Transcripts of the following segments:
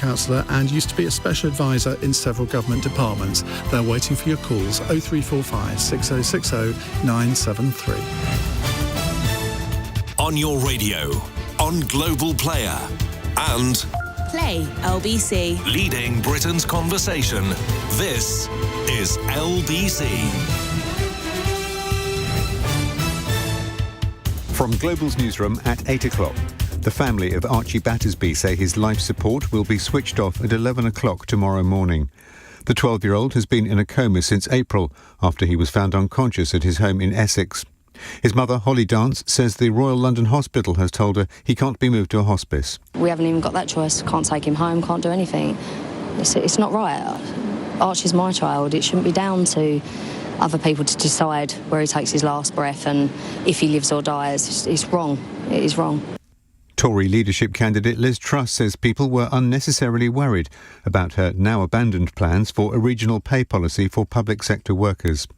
councillor and used to be a special advisor in several government departments. They're waiting for your calls. 0345 6060 973. On your radio, on Global Player, and Play LBC. leading Britain's conversation. This is LBC. From Global's newsroom at 8 o'clock. The family of Archie Battersby say his life support will be switched off at 11 o'clock tomorrow morning. The 12-year-old has been in a coma since April after he was found unconscious at his home in Essex. His mother, Holly Dance, says the Royal London Hospital has told her he can't be moved to a hospice. We haven't even got that choice. Can't take him home, can't do anything. It's not right. Archie's my child. It shouldn't be down to other people to decide where he takes his last breath and if he lives or dies. It's wrong. It is wrong. Tory leadership candidate Liz Truss says people were unnecessarily worried about her now-abandoned plans for a regional pay policy for public sector workers.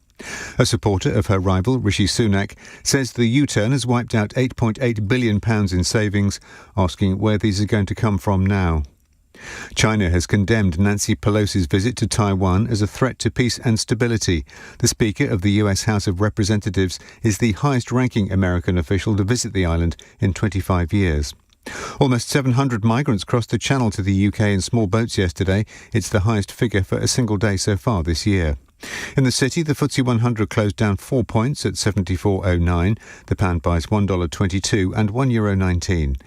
A supporter of her rival, Rishi Sunak, says the U-turn has wiped out £8.8 billion in savings, asking where these are going to come from now. China has condemned Nancy Pelosi's visit to Taiwan as a threat to peace and stability. The Speaker of the US House of Representatives is the highest-ranking American official to visit the island in 25 years. Almost 700 migrants crossed the Channel to the UK in small boats yesterday. It's the highest figure for a single day so far this year. In the city, the FTSE 100 closed down 4 points at 74.09. The pound buys $1.22 and €1.19.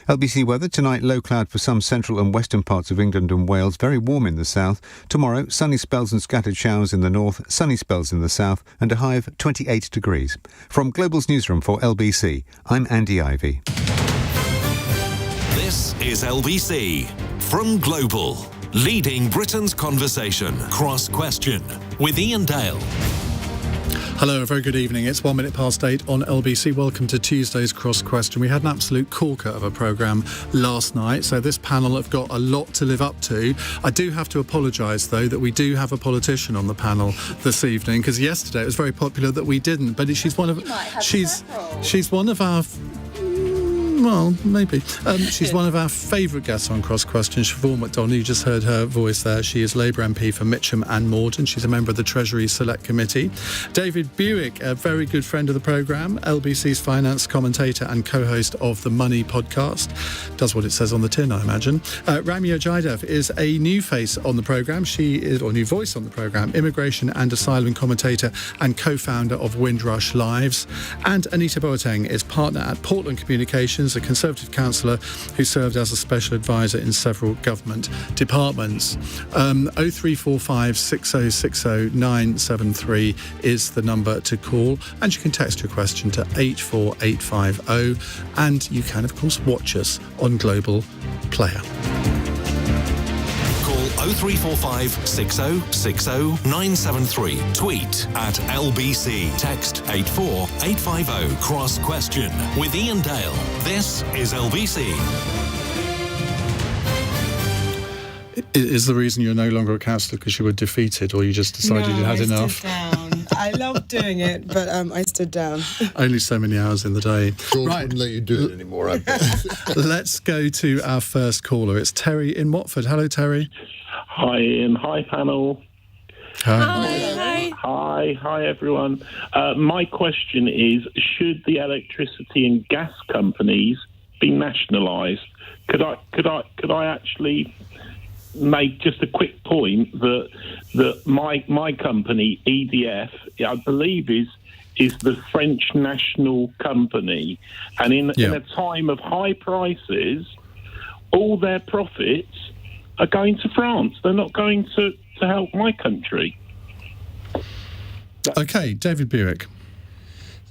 LBC weather tonight: low cloud for some central and western parts of England and Wales. Very warm in the south. Tomorrow, sunny spells and scattered showers in the north, sunny spells in the south, and a high of 28 degrees. From Global's newsroom for LBC, I'm Andy Ivy. This is LBC from Global. Leading Britain's conversation. Cross Question with Iain Dale. Hello, a very good evening. It's 1 minute past 8 on LBC. Welcome to Tuesday's Cross Question. We had an absolute corker of a programme last night, so this panel have got a lot to live up to. I do have to apologise, though, that we do have a politician on the panel this evening, because yesterday it was very popular that we didn't. But she's one of our... Well, maybe. She's one of our favourite guests on Cross Question, Siobhain McDonagh. You just heard her voice there. She is Labour MP for Mitcham and Morden. She's a member of the Treasury Select Committee. David Buik, a very good friend of the programme, LBC's finance commentator and co-host of the Money podcast. Does what it says on the tin, I imagine. Ramya Jaidev is a new face on the programme. She is, or new voice on the programme, immigration and asylum commentator and co-founder of Windrush Lives. And Anita Boateng is partner at Portland Communications, a Conservative councillor who served as a special advisor in several government departments. 0345 6060 973 is the number to call, and you can text your question to 84850, and you can, of course, watch us on Global Player. Call 0345 6060 973. Tweet at LBC. Text 84850. Cross Question with Iain Dale. This is LBC. Is the reason you're no longer a councillor because you were defeated, or you just decided you had enough? I stood down. I love doing it, but I stood down. Only so many hours in the day. George wouldn't let you do it anymore, I bet. Let's go to our first caller. It's Terry in Watford. Hello, Terry. Hi, Ian. Hi, panel. Hi, everyone. My question is: should the electricity and gas companies be nationalised? Could I actually make just a quick point that my company EDF, I believe, is the French national company, and in a time of high prices, all their profits are going to France. They're not going to help my country. Okay, David Buik.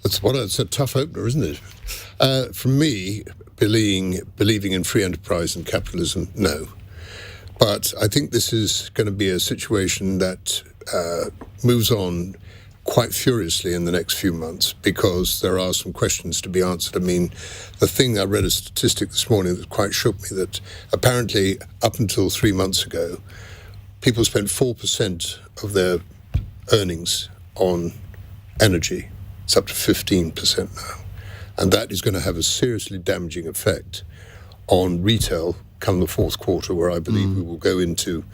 It's a tough opener, isn't it? For me, believing in free enterprise and capitalism, no. But I think this is going to be a situation that moves on quite furiously in the next few months, because there are some questions to be answered. I mean, the thing, I read a statistic this morning that quite shook me, that apparently up until 3 months ago, people spent 4% of their earnings on energy. It's up to 15% now. And that is going to have a seriously damaging effect on retail come the fourth quarter, where I believe we will go into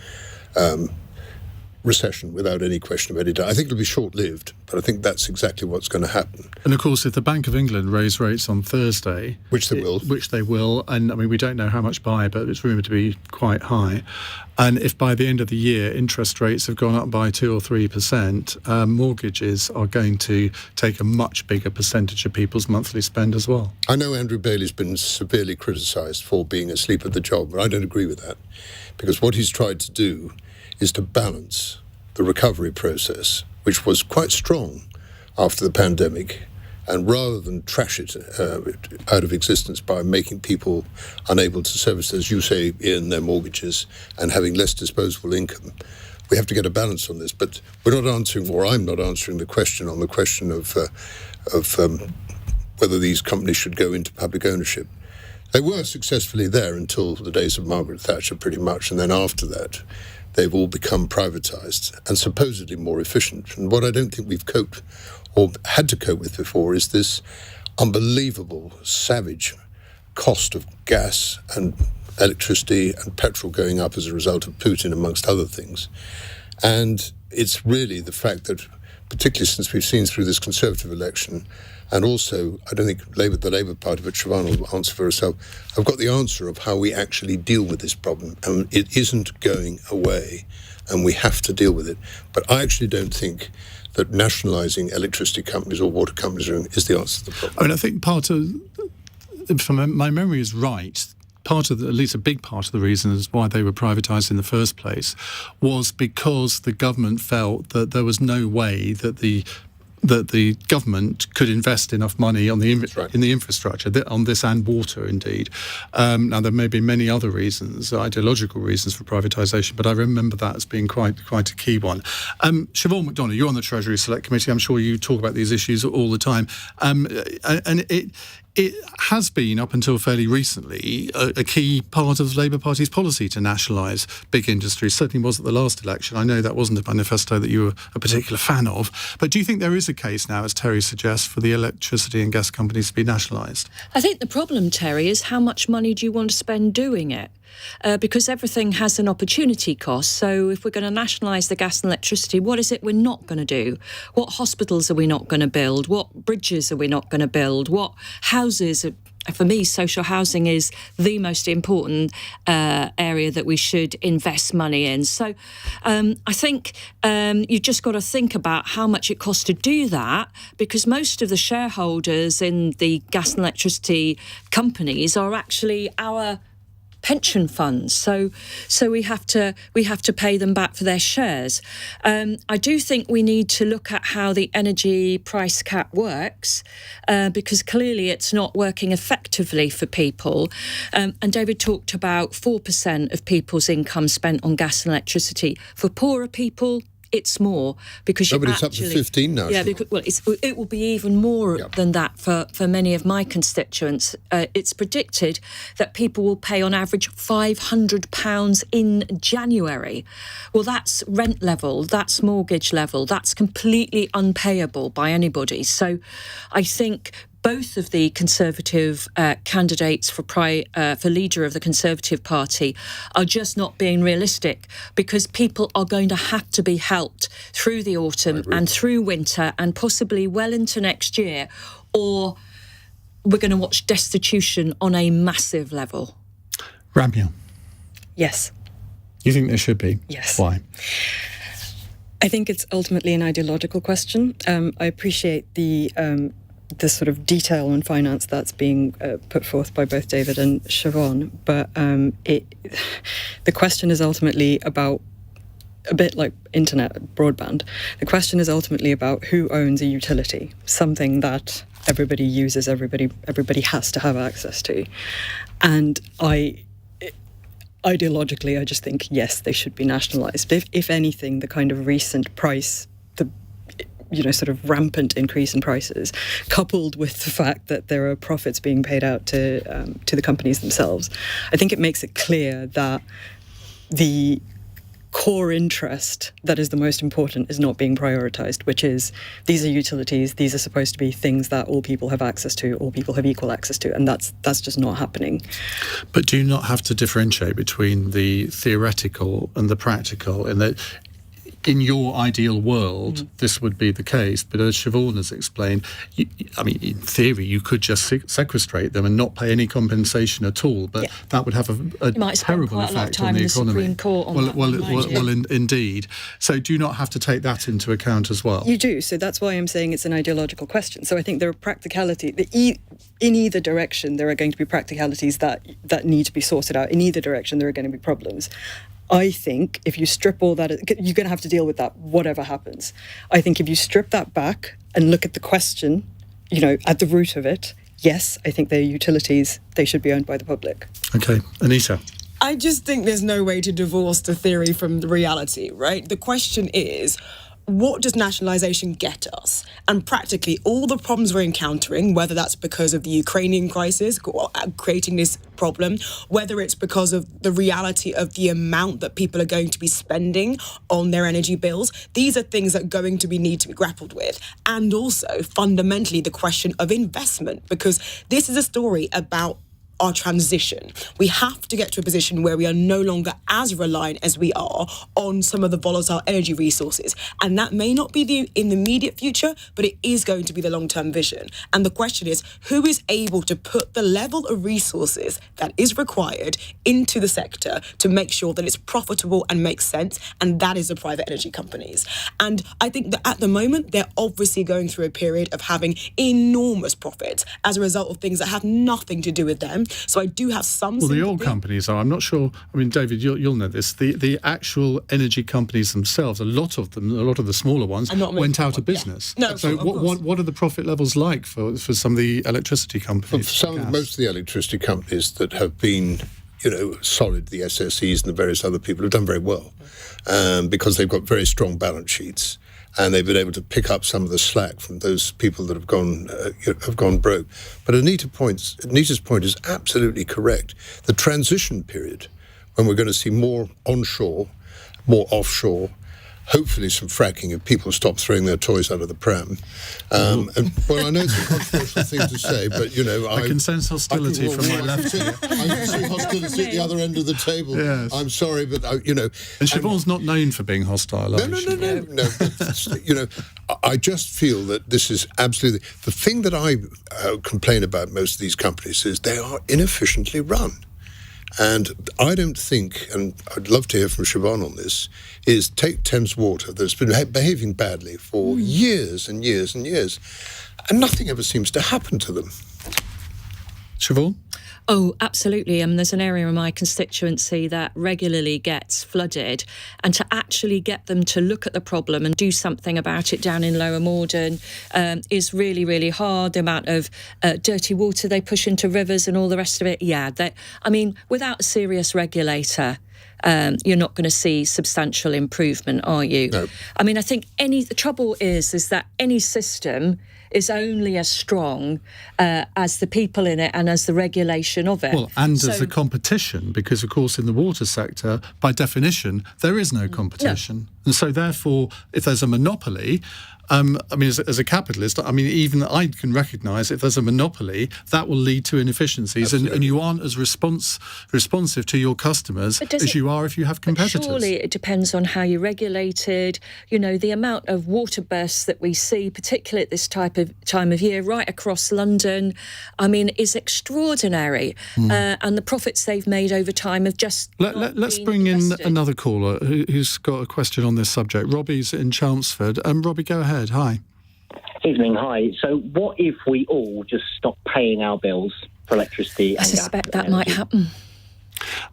recession without any question of any doubt. I think it'll be short-lived, but I think that's exactly what's going to happen. And of course, if the Bank of England raise rates on Thursday, which they will, and I mean, we don't know how much by, but it's rumoured to be quite high. And if by the end of the year interest rates have gone up by 2 or 3%, mortgages are going to take a much bigger percentage of people's monthly spend as well. I know Andrew Bailey's been severely criticised for being asleep at the job, but I don't agree with that, because what he's tried to do is to balance the recovery process, which was quite strong after the pandemic, and rather than trash it out of existence by making people unable to service, as you say, Iain, their mortgages and having less disposable income, we have to get a balance on this. But we're not answering, or I'm not answering the question of whether these companies should go into public ownership. They were successfully there until the days of Margaret Thatcher, pretty much, and then after that they've all become privatised and supposedly more efficient. And what I don't think we've coped or had to cope with before is this unbelievable, savage cost of gas and electricity and petrol going up as a result of Putin, amongst other things. And it's really the fact that, particularly since we've seen through this Conservative election, and also, I don't think the Labour Party, but Siobhain will answer for herself, I've got the answer of how we actually deal with this problem. And it isn't going away, and we have to deal with it. But I actually don't think that nationalising electricity companies or water companies is the answer to the problem. I mean, I think part of, if my memory is right, at least a big part of the reason is why they were privatised in the first place was because the government felt that there was no way that the government could invest enough money on in the infrastructure, on this and water, indeed. Now, there may be many other reasons, ideological reasons for privatisation, but I remember that as being quite a key one. Siobhain McDonagh, you're on the Treasury Select Committee. I'm sure you talk about these issues all the time. And it has been, up until fairly recently, a key part of the Labour Party's policy to nationalise big industries. Certainly was at the last election. I know that wasn't a manifesto that you were a particular fan of. But do you think there is a case now, as Terry suggests, for the electricity and gas companies to be nationalised? I think the problem, Terry, is how much money do you want to spend doing it? Because everything has an opportunity cost. So if we're going to nationalise the gas and electricity, what is it we're not going to do? What hospitals are we not going to build? What bridges are we not going to build? What houses? For me, social housing is the most important area that we should invest money in. So I think you've just got to think about how much it costs to do that, because most of the shareholders in the gas and electricity companies are actually our pension funds, so we have to pay them back for their shares. I do think we need to look at how the energy price cap works, because clearly it's not working effectively for people. And David talked about 4% of people's income spent on gas and electricity. For poorer people, it's more, because it's up to 15 now. Yeah, because, it will be even more than that for many of my constituents. It's predicted that people will pay on average £500 in January. Well, that's rent level, that's mortgage level, that's completely unpayable by anybody. So I think both of the Conservative candidates for leader of the Conservative Party are just not being realistic, because people are going to have to be helped through the autumn and through winter and possibly well into next year, or we're going to watch destitution on a massive level. Ramya? Yes. You think there should be? Yes. Why? I think it's ultimately an ideological question. I appreciate the sort of detail and finance that's being put forth by both David and Siobhain, but the question is ultimately about, a bit like internet broadband, the question is ultimately about who owns a utility, something that everybody uses, everybody has to have access to. And ideologically, I just think, yes, they should be nationalised. If anything, the kind of recent price, sort of rampant increase in prices, coupled with the fact that there are profits being paid out to the companies themselves, I think it makes it clear that the core interest that is the most important is not being prioritised, which is these are utilities, these are supposed to be things that all people have access to, all people have equal access to, and that's just not happening. But do you not have to differentiate between the theoretical and the practical, in that in your ideal world, this would be the case, but as Siobhain has explained, in theory, you could just sequestrate them and not pay any compensation at all, but that would have a terrible effect on the economy. Indeed. So do you not have to take that into account as well? You do. So that's why I'm saying it's an ideological question. So I think there are in either direction, there are going to be practicalities that need to be sorted out. In either direction, there are going to be problems. I think if you strip all that, you're going to have to deal with that, whatever happens. I think if you strip that back and look at the question, at the root of it, yes, I think they're utilities. They should be owned by the public. Okay. Anita? I just think there's no way to divorce the theory from the reality, right? The question is, what does nationalisation get us? And practically all the problems we're encountering, whether that's because of the Ukrainian crisis creating this problem, whether it's because of the reality of the amount that people are going to be spending on their energy bills, these are things that are going to need to be grappled with. And also, fundamentally, the question of investment, because this is a story about our transition. We have to get to a position where we are no longer as reliant as we are on some of the volatile energy resources. And that may not be in the immediate future, but it is going to be the long-term vision. And the question is, who is able to put the level of resources that is required into the sector to make sure that it's profitable and makes sense? And that is the private energy companies. And I think that at the moment, they're obviously going through a period of having enormous profits as a result of things that have nothing to do with them. So I do have some sympathy. The oil companies are. I'm not sure. I mean, David, you'll know this. The actual energy companies themselves, a lot of the smaller ones, went out of business. Yeah. No, so what are the profit levels like for some of the electricity companies? Most of the electricity companies that have been, solid, the SSEs and the various other people have done very well because they've got very strong balance sheets. And they've been able to pick up some of the slack from those people that have gone broke. But Anita's point is absolutely correct. The transition period, when we're going to see more onshore, more offshore, hopefully some fracking if people stop throwing their toys out of the pram. I know it's a controversial thing to say, but, I can sense hostility from my left here. I can see hostility at the other end of the table. Yes. I'm sorry, but, And Siobhain's not known for being hostile, No. I just feel that this is absolutely... The thing that I complain about most of these companies is they are inefficiently run. And I don't think, and I'd love to hear from Siobhain on this, is take Thames Water that's been behaving badly for years and years and years, and nothing ever seems to happen to them. Siobhain? Oh, absolutely. There's an area in my constituency that regularly gets flooded, and to actually get them to look at the problem and do something about it down in Lower Morden is really, really hard. The amount of dirty water they push into rivers and all the rest of it. Yeah, without a serious regulator, you're not going to see substantial improvement, are you? No. I think the trouble is that any system is only as strong as the people in it and as the regulation of it. Well, and as the competition, because, of course, in the water sector, by definition, there is no competition. No. And so, therefore, if there's a monopoly... as a capitalist, even I can recognise if there's a monopoly, that will lead to inefficiencies, and you aren't as responsive to your customers as you are if you have competitors. Surely it depends on how you're regulated. The amount of water bursts that we see, particularly at this time of year, right across London, is extraordinary. And the profits they've made over time have just Let's bring in another caller who's got a question on this subject. Robbie's in Chelmsford. Robbie, go ahead. Hi. Evening, hi. So what if we all just stop paying our bills for electricity? I suspect that might happen.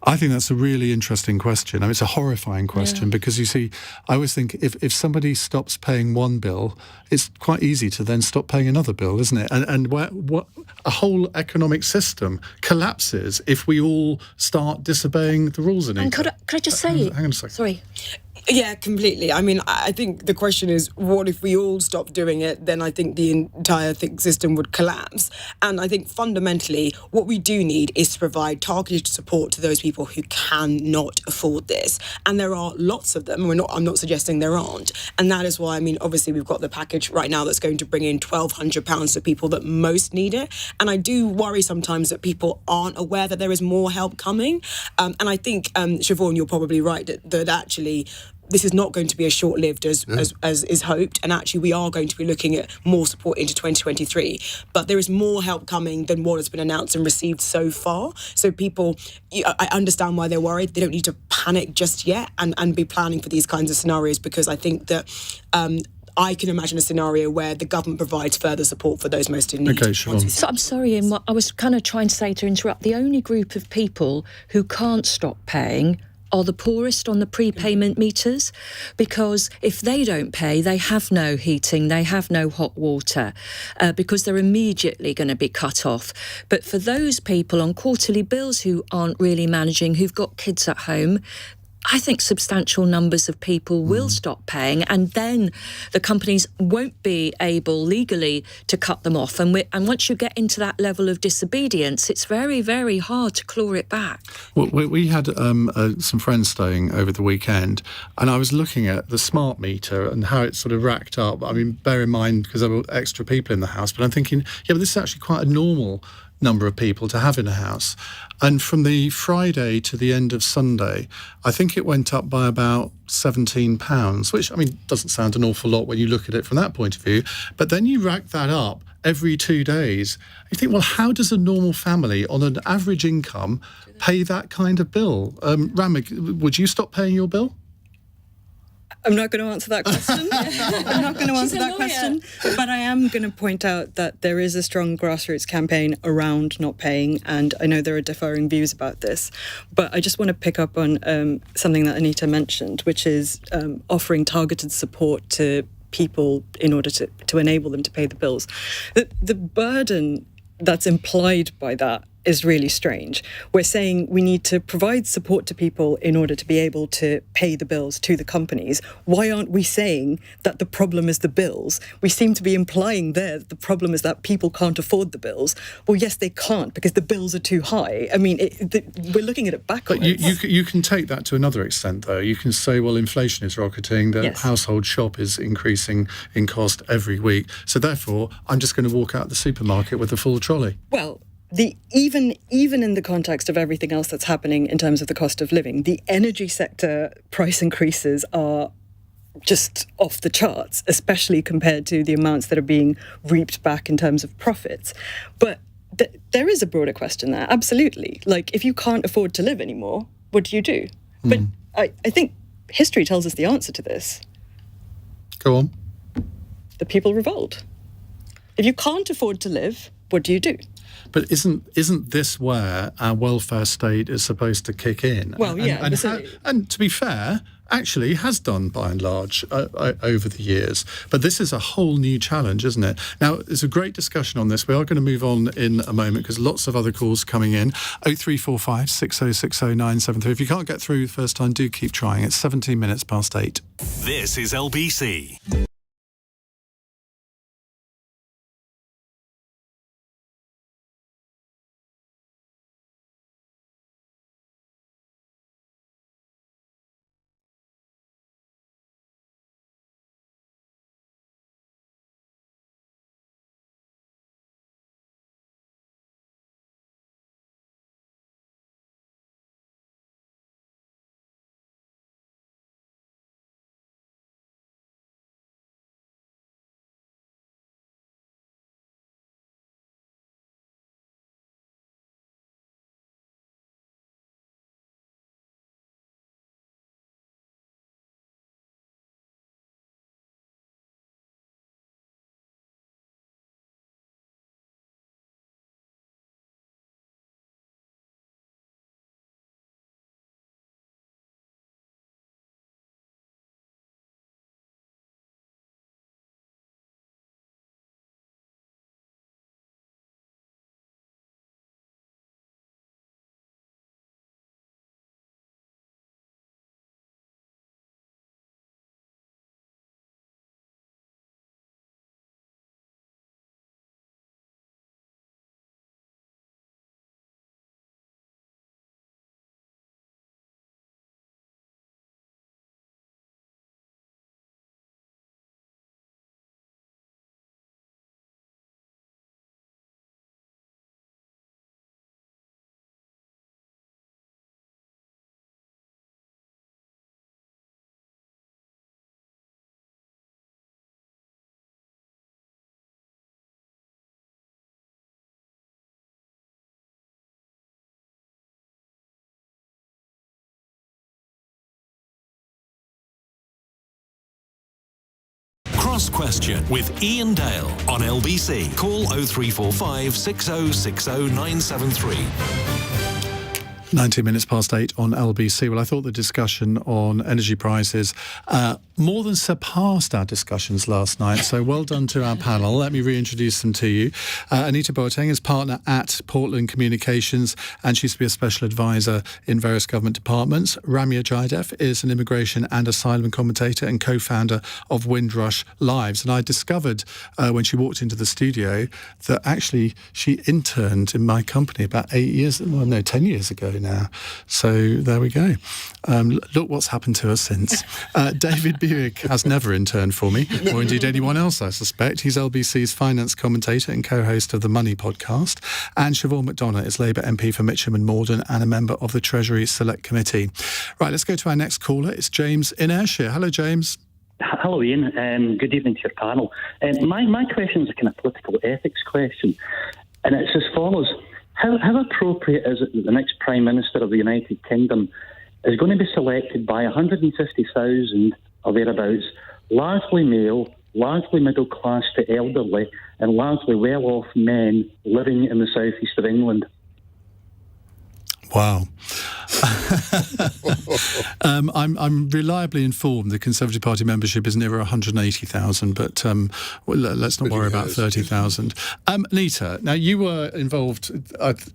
I think that's a really interesting question. It's a horrifying question because, you see, I always think if somebody stops paying one bill, it's quite easy to then stop paying another bill, isn't it? And what a whole economic system collapses if we all start disobeying the rules in England. And could I just say... Hang on a second. Sorry. Yeah, completely. I mean, I think the question is, what if we all stop doing it? Then I think the entire system would collapse. And I think fundamentally, what we do need is to provide targeted support to those people who cannot afford this. And there are lots of them. I'm not suggesting there aren't. And that is why, I mean, obviously we've got the package right now that's going to bring in £1,200 to people that most need it. And I do worry sometimes that people aren't aware that there is more help coming. And I think, Siobhain, you're probably right that actually this is not going to be as short-lived as is hoped, and actually we are going to be looking at more support into 2023. But there is more help coming than what has been announced and received so far. So people, I understand why they're worried. They don't need to panic just yet and be planning for these kinds of scenarios, because I think that I can imagine a scenario where the government provides further support for those most in need. Okay, Siobhain. So I'm sorry, Ian, what I was kind of trying to say, to interrupt, the only group of people who can't stop paying are the poorest on the prepayment meters, because if they don't pay, they have no heating, they have no hot water, because they're immediately going to be cut off. But for those people on quarterly bills who aren't really managing, who've got kids at home, I think substantial numbers of people will stop paying, and then the companies won't be able legally to cut them off. And once you get into that level of disobedience, it's very, very hard to claw it back. Well, we had some friends staying over the weekend, and I was looking at the smart meter and how it sort of racked up. I mean, bear in mind, because there were extra people in the house, but I'm thinking, yeah, but this is actually quite a normal number of people to have in a house. And from the Friday to the end of Sunday, I think it went up by about £17, which, I mean, doesn't sound an awful lot when you look at it from that point of view. But then you rack that up every 2 days. You think, well, how does a normal family on an average income pay that kind of bill? Ramya, would you stop paying your bill? I'm not going to answer that question. I'm not going to answer that question. But I am going to point out that there is a strong grassroots campaign around not paying, and I know there are differing views about this. But I just want to pick up on something that Anita mentioned, which is offering targeted support to people in order to enable them to pay the bills. The burden that's implied by that is really strange. We're saying we need to provide support to people in order to be able to pay the bills to the companies. Why aren't we saying that the problem is the bills? We seem to be implying there that the problem is that people can't afford the bills. Well, yes, they can't, because the bills are too high. I mean, we're looking at it backwards. But you can take that to another extent, though. You can say, well, inflation is rocketing, the household shop is increasing in cost every week, so therefore I'm just going to walk out the supermarket with a full trolley. Well, even in the context of everything else that's happening in terms of the cost of living, the energy sector price increases are just off the charts, especially compared to the amounts that are being reaped back in terms of profits. But there is a broader question there, absolutely. Like, if you can't afford to live anymore, what do you do? But I think history tells us the answer to this. Go on. The people revolt. If you can't afford to live, what do you do? But isn't this where our welfare state is supposed to kick in? Well, and to be fair, actually has done by and large over the years. But this is a whole new challenge, isn't it? Now, there's a great discussion on this. We are going to move on in a moment because lots of other calls coming in. 0345 6060 973. If you can't get through the first time, do keep trying. It's 17 minutes past 8. This is LBC. Cross Question with Iain Dale on LBC. Call 0345 6060 973. 19 minutes past 8 on LBC. Well, I thought the discussion on energy prices more than surpassed our discussions last night. So well done to our panel. Let me reintroduce them to you. Anita Boateng is partner at Portland Communications, and she used to be a special advisor in various government departments. Ramya Jaidev is an immigration and asylum commentator and co-founder of Windrush Lives. And I discovered when she walked into the studio that actually she interned in my company about 10 years ago now. So there we go. Look what's happened to us since. David Buik has never interned for me, or indeed anyone else, I suspect. He's LBC's finance commentator and co-host of the Money podcast. And Siobhain McDonagh is Labour MP for Mitcham and Morden and a member of the Treasury Select Committee. Right, let's go to our next caller. It's James in Ayrshire. Hello, James. Hello, Ian. Good evening to your panel. My question is a kind of political ethics question, and it's as follows. How appropriate is it that the next Prime Minister of the United Kingdom is going to be selected by 150,000 or thereabouts, largely male, largely middle class to elderly, and largely well-off men living in the southeast of England? Wow. I'm reliably informed the Conservative Party membership is nearer 180,000, but let's not worry about 30,000. Anita, now you were involved,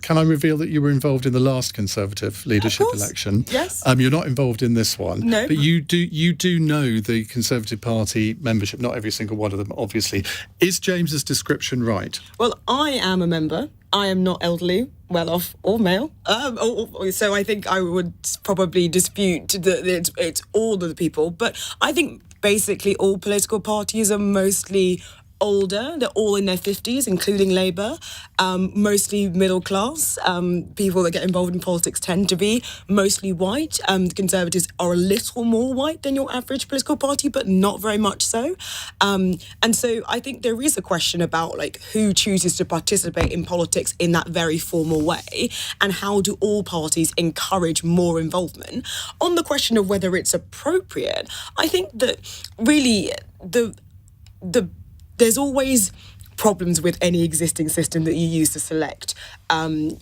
can I reveal that you were involved in the last Conservative leadership election? Yes. You're not involved in this one. No. But you do know the Conservative Party membership, not every single one of them, obviously. Is James's description right? Well, I am a member. I am not elderly, well-off, or male. So I think I would probably dispute that it's all of the people. But I think basically all political parties are mostly older. They're all in their 50s, including Labour. Mostly middle class. People that get involved in politics tend to be mostly white. The Conservatives are a little more white than your average political party, but not very much so. And so I think there is a question about who chooses to participate in politics in that very formal way, and how do all parties encourage more involvement. On the question of whether it's appropriate, I think that really there's always problems with any existing system that you use to select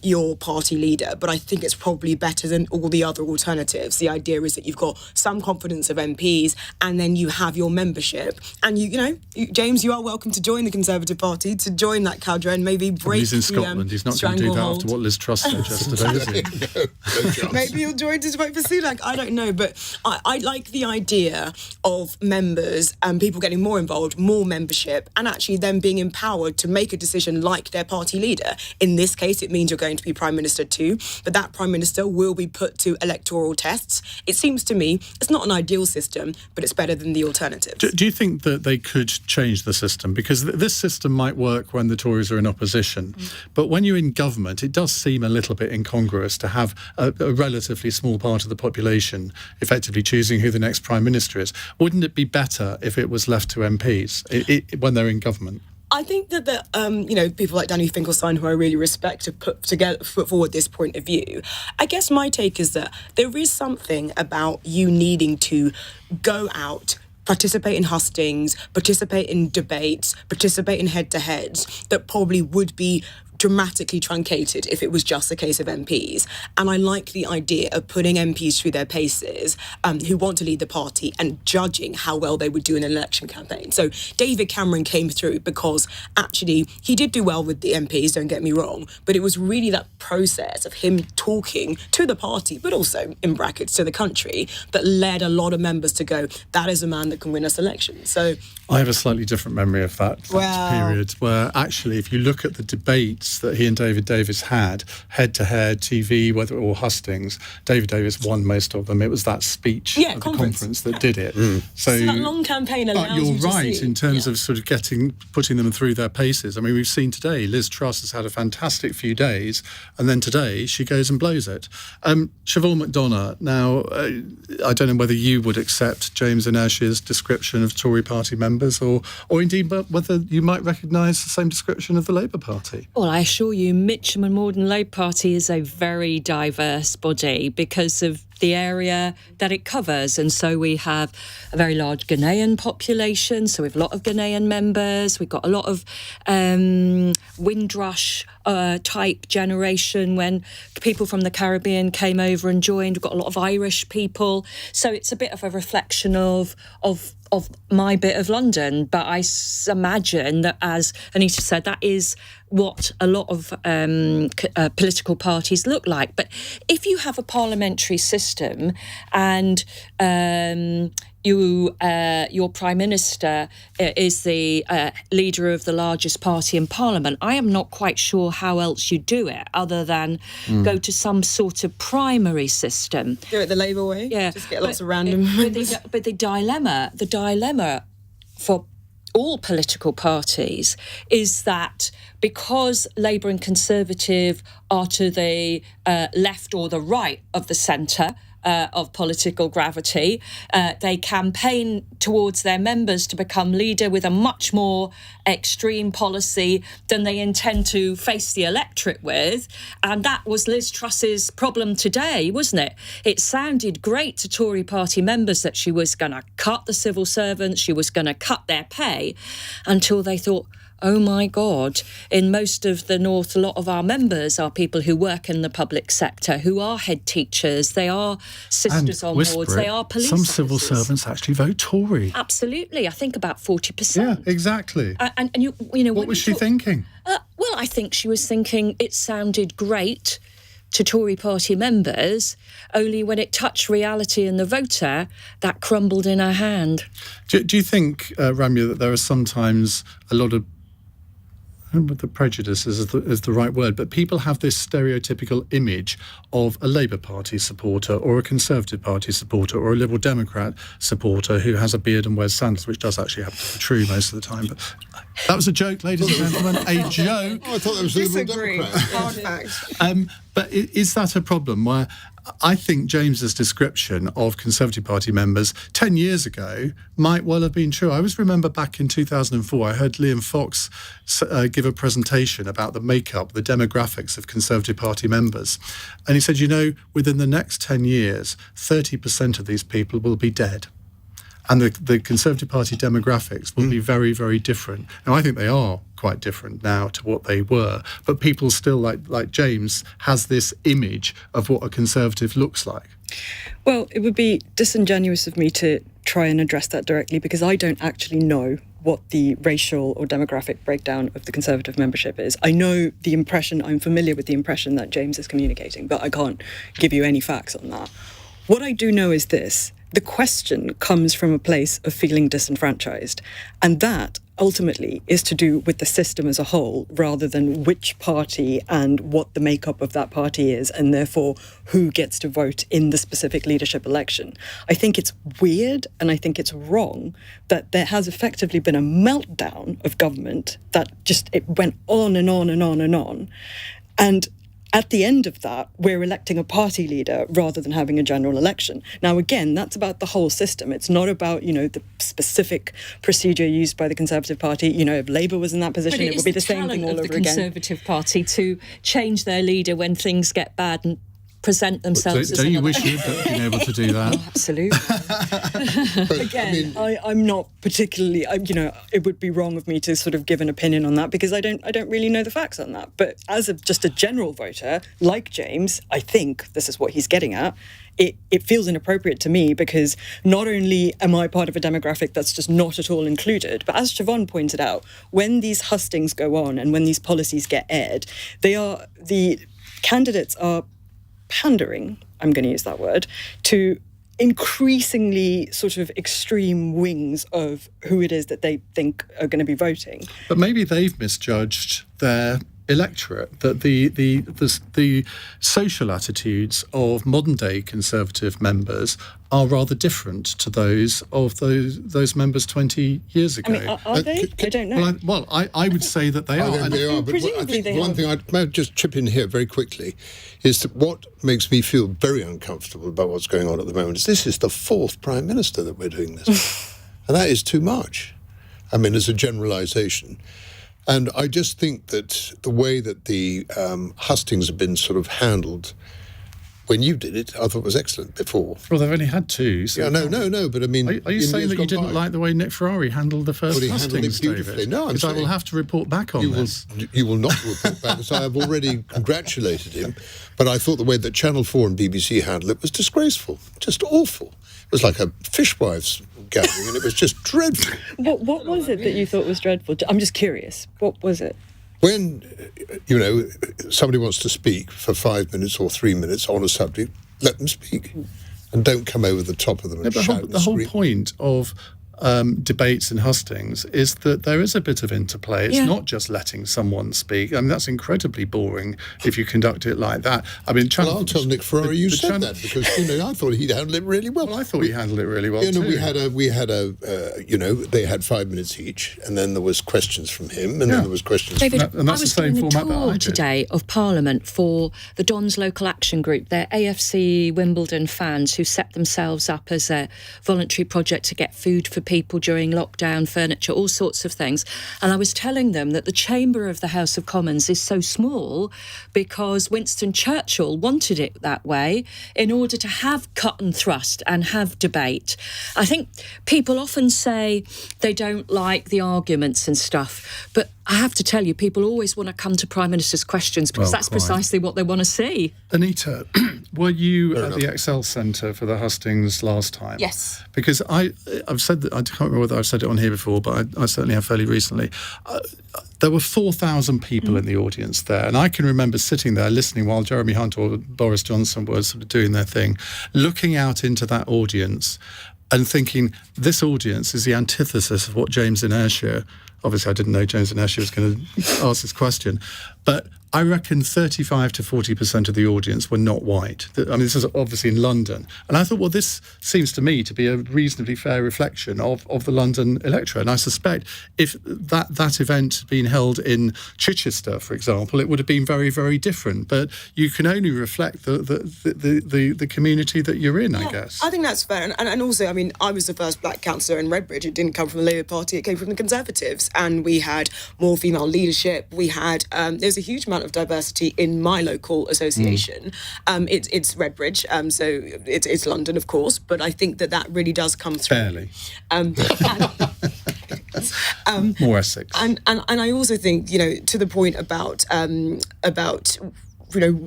your party leader, but I think it's probably better than all the other alternatives. The idea is that you've got some confidence of MPs, and then you have your membership, and James, you are welcome to join the Conservative Party, to join that cadre and maybe break. He's in Scotland. He's not going to do that after what Liz Truss said yesterday, is he? Maybe you'll join to vote for Sunak. I don't know, but I like the idea of members and people getting more involved, more membership, and actually them being empowered to make a decision like their party leader. In this case, it means you're going to be Prime Minister too, but that Prime Minister will be put to electoral tests. It seems to me it's not an ideal system, but it's better than the alternatives. Do you think that they could change the system? Because this system might work when the Tories are in opposition, but when you're in government, it does seem a little bit incongruous to have a relatively small part of the population effectively choosing who the next Prime Minister is. Wouldn't it be better if it was left to MPs when they're in government? I think that people like Danny Finkelstein, who I really respect, have put forward this point of view. I guess my take is that there is something about you needing to go out, participate in hustings, participate in debates, participate in head-to-heads that probably would be dramatically truncated if it was just a case of MPs. And I like the idea of putting MPs through their paces who want to lead the party and judging how well they would do in an election campaign. So David Cameron came through because actually he did do well with the MPs, don't get me wrong, but it was really that process of him talking to the party, but also, in brackets, to the country, that led a lot of members to go, that is a man that can win us elections. So I have a slightly different memory of that period, where actually, if you look at the debates that he and David Davis had, head-to-head, TV, or hustings, David Davis won most of them. It was that speech at the conference that did it. So that long campaign allows you're you to right see. In terms of sort of putting them through their paces. I mean, we've seen today, Liz Truss has had a fantastic few days, and then today she goes and blows it. Siobhain McDonagh, now, I don't know whether you would accept James in Ayrshire's description of Tory party members, or indeed whether you might recognise the same description of the Labour Party. Well, I assure you, Mitcham and Morden Labour Party is a very diverse body because of the area that it covers. And so we have a very large Ghanaian population, so we have a lot of Ghanaian members. We've got a lot of Windrush type generation when people from the Caribbean came over and joined. We've got a lot of Irish people. So it's a bit of a reflection of my bit of London. But I imagine that, as Anita said, that is what a lot of political parties look like. But if you have a parliamentary system and your Prime Minister is the leader of the largest party in Parliament, I am not quite sure how else you do it other than go to some sort of primary system. Do it the Labour way? Yeah. Just get lots of random... But the dilemma for all political parties is that because Labour and Conservative are to the left or the right of the centre of political gravity, they campaign towards their members to become leader with a much more extreme policy than they intend to face the electorate with. And that was Liz Truss's problem today, wasn't it? It sounded great to Tory party members that she was going to cut the civil servants, she was going to cut their pay, until they thought, oh my God, in most of the North, a lot of our members are people who work in the public sector, who are head teachers, they are sisters on wards, they are police Some officers. civil servants actually vote Tory. Absolutely, I think about 40%. Yeah, exactly. And you know, what was she thinking? Well, I think she was thinking it sounded great to Tory party members, only when it touched reality and the voter, that crumbled in her hand. Do you think, Ramya, that there are sometimes a lot of, I don't know what the prejudice is the right word, but people have this stereotypical image of a Labour Party supporter or a Conservative Party supporter or a Liberal Democrat supporter who has a beard and wears sandals, which does actually happen to be true most of the time. But that was a joke, ladies and gentlemen, a joke. Oh, I thought that was a Liberal Democrat. Hard fact. But is that a problem where I think James's description of Conservative Party members 10 years ago might well have been true. I always remember back in 2004, I heard Liam Fox give a presentation about the makeup, the demographics of Conservative Party members. And he said, you know, within the next 10 years, 30% of these people will be dead. And the Conservative Party demographics will be very, very different. Now, I think they are quite different now to what they were, but people still, like James, has this image of what a Conservative looks like. Well, it would be disingenuous of me to try and address that directly because I don't actually know what the racial or demographic breakdown of the Conservative membership is. I know the impression, I'm familiar with the impression that James is communicating, but I can't give you any facts on that. What I do know is this. The question comes from a place of feeling disenfranchised, and that ultimately is to do with the system as a whole rather than which party and what the makeup of that party is and therefore who gets to vote in the specific leadership election. I think it's weird and I think it's wrong that there has effectively been a meltdown of government that just it went on and on and on and on. And at the end of that, we're electing a party leader rather than having a general election. Now, again, that's about the whole system. It's not about, you know, the specific procedure used by the Conservative Party. You know, if Labour was in that position, it would be the same thing all over again. But it is the Conservative Party to change their leader when things get bad and present themselves as Don't you wish you'd been able to do that? Oh, absolutely. Again, I'm not particularly, you know, it would be wrong of me to sort of give an opinion on that because I don't really know the facts on that. But as just a general voter, like James, I think this is what he's getting at. It feels inappropriate to me because not only am I part of a demographic that's just not at all included, but as Siobhain pointed out, when these hustings go on and when these policies get aired, the candidates are pandering, I'm going to use that word, to increasingly sort of extreme wings of who it is that they think are going to be voting. But maybe they've misjudged their electorate, that the social attitudes of modern day Conservative members are rather different to those of those members 20 years ago. I mean, are they? I don't know. I would say that they are. I think they are, but I think one thing I might just chip in here very quickly is that what makes me feel very uncomfortable about what's going on at the moment is this is the fourth Prime Minister that we're doing this. And that is too much. I mean, as a generalisation. And I just think that the way that the hustings have been sort of handled when you did it, I thought was excellent before. Well, they've only had two. So No, but I mean... Are you saying that you didn't like the way Nick Ferrari handled the first he handled it hustings, beautifully. David? No, I'm Because I will saying have to report back on this. You will not report back, because I have already congratulated him. But I thought the way that Channel 4 and BBC handled it was disgraceful, just awful. It was like a fishwives gathering, and it was just dreadful. What was it that you thought was dreadful? I'm just curious. What was it? When, somebody wants to speak for 5 minutes or 3 minutes on a subject, let them speak. And don't come over the top of them and shout and the whole scream. point of debates and hustings is that there is a bit of interplay. It's not just letting someone speak. I mean, that's incredibly boring if you conduct it like that. I mean, I'll tell Nick Ferrari you said that, because I thought he'd handled it really well. Well, I thought he handled it really well too. They had 5 minutes each, and then there was questions from him, and then there was questions. David, and that's I was the same doing a format that I tour did. today of Parliament for the Dons Local Action Group. They're AFC Wimbledon fans who set themselves up as a voluntary project to get food for people during lockdown, furniture, all sorts of things. And I was telling them that the chamber of the House of Commons is so small because Winston Churchill wanted it that way in order to have cut and thrust and have debate. I think people often say they don't like the arguments and stuff, but I have to tell you, people always want to come to Prime Minister's questions because that's precisely what they want to see. Anita, were you at the Excel Centre for the hustings last time? Yes. Because I've said that, I can't remember whether I've said it on here before, but I certainly have fairly recently. There were 4,000 people in the audience there, and I can remember sitting there listening while Jeremy Hunt or Boris Johnson were sort of doing their thing, looking out into that audience and thinking, this audience is the antithesis of what James in Ayrshire. Obviously, I didn't know James in Ayrshire was going to ask this question, but I reckon 35 to 40% of the audience were not white. I mean, this is obviously in London. And I thought, well, this seems to me to be a reasonably fair reflection of the London electorate. And I suspect if that event had been held in Chichester, for example, it would have been very, very different. But you can only reflect the community that you're in, I guess. I think that's fair. And also, I mean, I was the first black councillor in Redbridge. It didn't come from the Labour Party, it came from the Conservatives. And we had more female leadership. We had, there's a huge amount of diversity in my local association. It's Redbridge, so it's London, of course, but I think that really does come through. Barely. More Essex. And I also think, to the point about